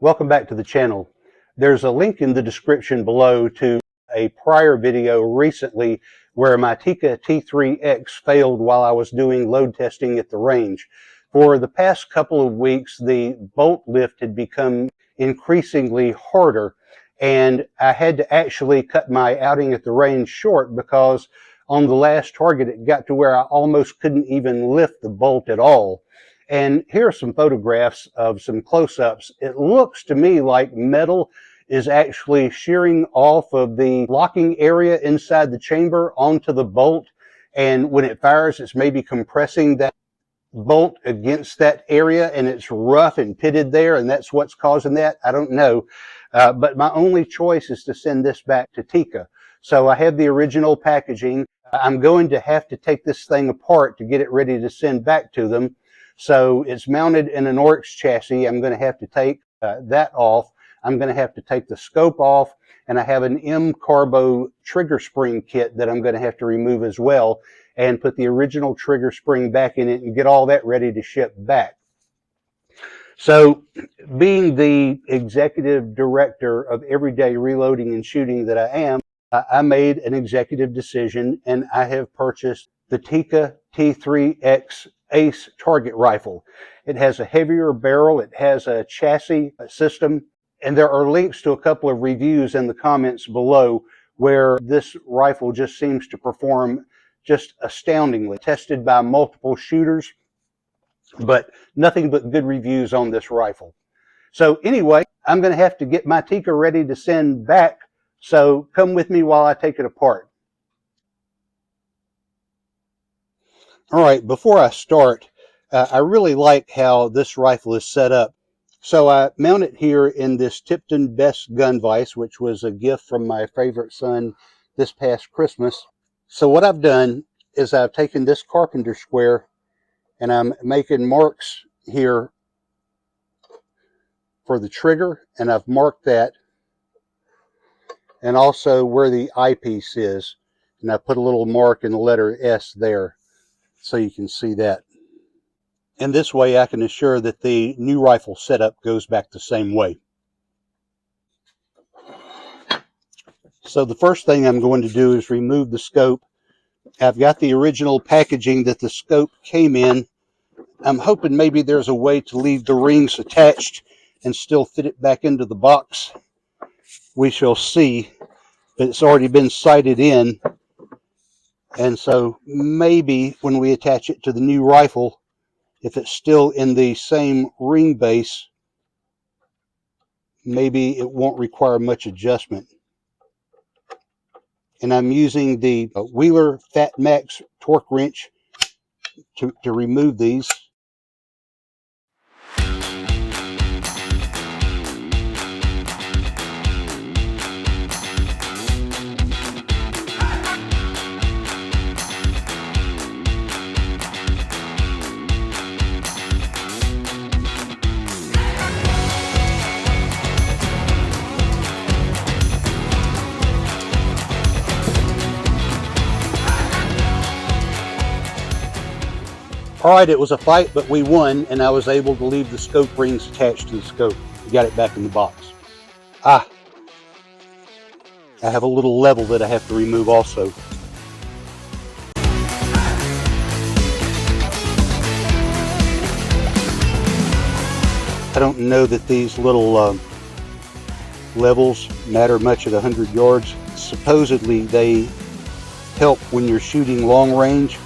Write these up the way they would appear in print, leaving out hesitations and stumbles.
Welcome back to the channel. There's a link in the description below to a prior video recently where my Tikka T3X failed while I was doing load testing at the range. For the past couple of weeks, the bolt lift had become increasingly harder, and I had to actually cut my outing at the range short because on the last target it got to where I almost couldn't even lift the bolt at all. And here are some photographs of some close-ups. It looks to me like metal is actually shearing off of the locking area inside the chamber onto the bolt, and when it fires, it's maybe compressing that bolt against that area, and it's rough and pitted there, and that's what's causing that. I don't know, but my only choice is to send this back to Tikka. So I have the original packaging. I'm going to have to take this thing apart to get it ready to send back to them. So it's mounted in an Oryx chassis. I'm going to have to take that off. I'm going to have to take the scope off, and I have an M-Carbo trigger spring kit that I'm going to have to remove as well and put the original trigger spring back in it and get all that ready to ship back. So being the executive director of everyday reloading and shooting that I am, I made an executive decision, and I have purchased the Tikka T3X Ace target rifle. It has a heavier barrel, it has a chassis system, and there are links to a couple of reviews in the comments below where this rifle just seems to perform just astoundingly. Tested by multiple shooters, but nothing but good reviews on this rifle. So anyway, I'm going to have to get my Tikka ready to send back, so come with me while I take it apart. All right, before I start, I really like how this rifle is set up. So I mount it here in this Tipton Best gun vise, which was a gift from my favorite son this past Christmas. So what I've done is I've taken this carpenter square and I'm making marks here for the trigger, and I've marked that, and also where the eyepiece is, and I put a little mark in the letter S there so you can see that. And this way I can assure that the new rifle setup goes back the same way. So the first thing I'm going to do is remove the scope. I've got the original packaging that the scope came in. I'm hoping maybe there's a way to leave the rings attached and still fit it back into the box. We shall see, but it's already been sighted in. And so maybe when we attach it to the new rifle, if it's still in the same ring base, maybe it won't require much adjustment. And I'm using the Wheeler VMAX torque wrench to remove these. All right, it was a fight, but we won, and I was able to leave the scope rings attached to the scope. Got it back in the box. I have a little level that I have to remove also. I don't know that these little levels matter much at 100 yards. Supposedly they help when you're shooting long range,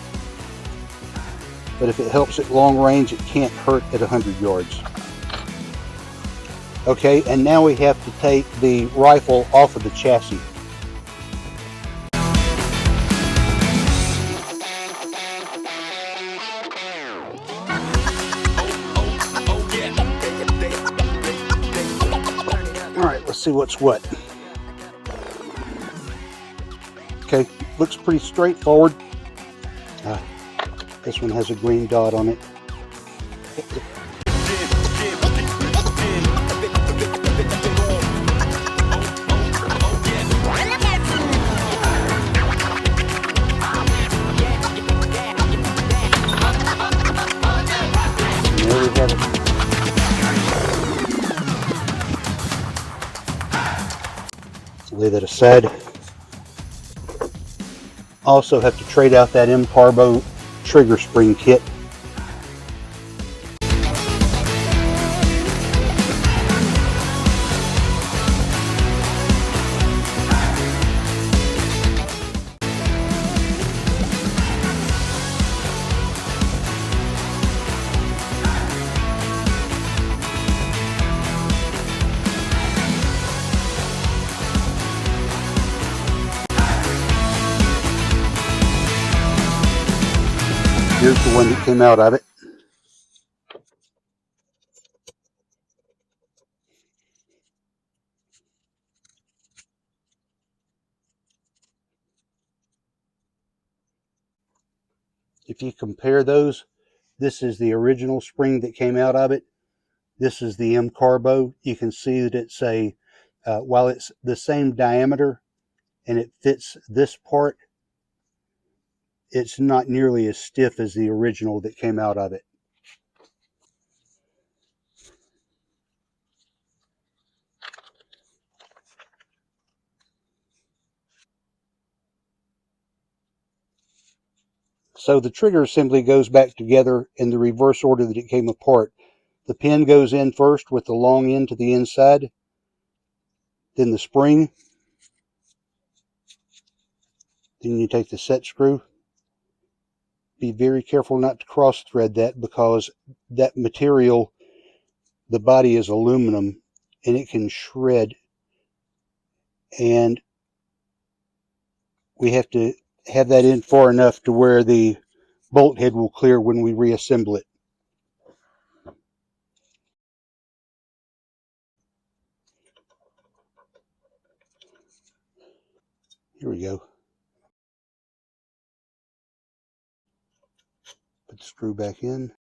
but if it helps at long range, it can't hurt at 100 yards. Okay, and now we have to take the rifle off of the chassis. All right, let's see what's what. Okay, looks pretty straightforward. This one has a green dot on it. And there we have it. lay that aside. Also have to trade out that M-Carbo trigger spring kit. Here's the one that came out of it. If you compare those, this is the original spring that came out of it. This is the M-Carbo. You can see that it's while it's the same diameter and it fits this part, it's not nearly as stiff as the original that came out of it. So the trigger assembly goes back together in the reverse order that it came apart. The pin goes in first with the long end to the inside, then the spring, then you take the set screw. Be very careful not to cross thread that, because that material, the body is aluminum and it can shred, and we have to have that in far enough to where the bolt head will clear when we reassemble it. Here we go. Put the screw back in.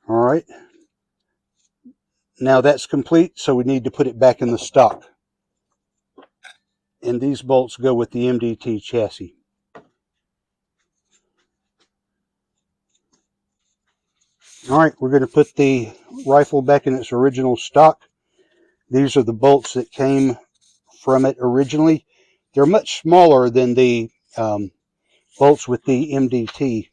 All right. Now that's complete, so we need to put it back in the stock. And these bolts go with the MDT chassis. All right, we're going to put the rifle back in its original stock. These are the bolts that came from it originally. They're much smaller than the bolts with the MDT.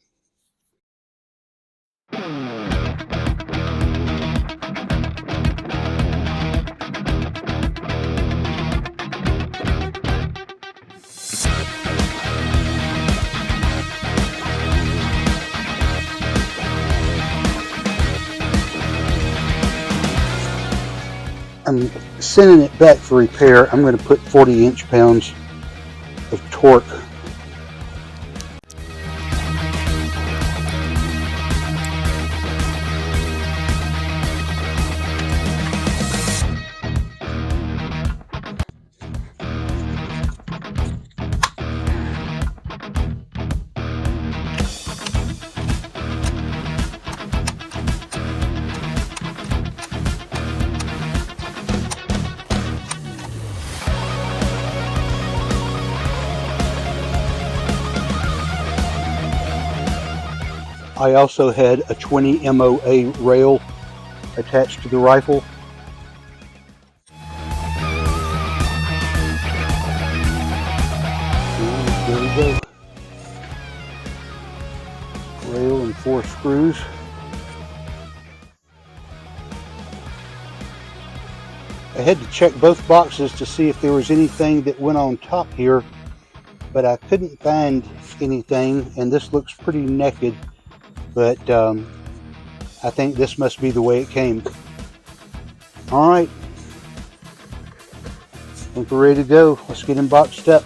I'm sending it back for repair. I'm going to put 40 inch-pounds of torque. I also had a 20 MOA rail attached to the rifle. And there we go. Rail and 4 screws. I had to check both boxes to see if there was anything that went on top here, but I couldn't find anything, and this looks pretty naked. But I think this must be the way it came. All right, I think we're ready to go. Let's get them boxed up.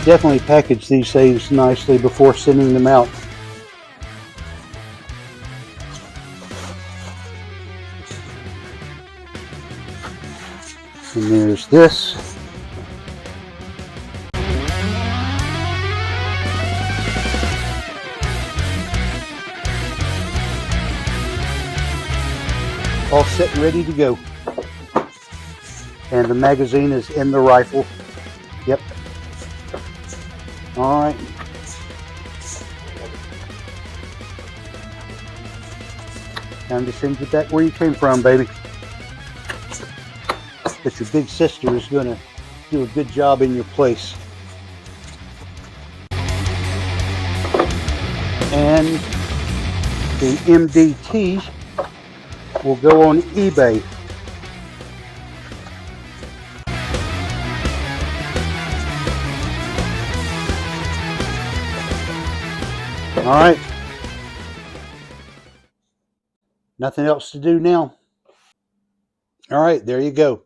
definitely package these things nicely before sending them out. And there's this. All set and ready to go. And the magazine is in the rifle. Yep. All right. Time to send you back where you came from, baby. But your big sister is going to do a good job in your place. And the MDT will go on eBay. All right. Nothing else to do now. All right, there you go.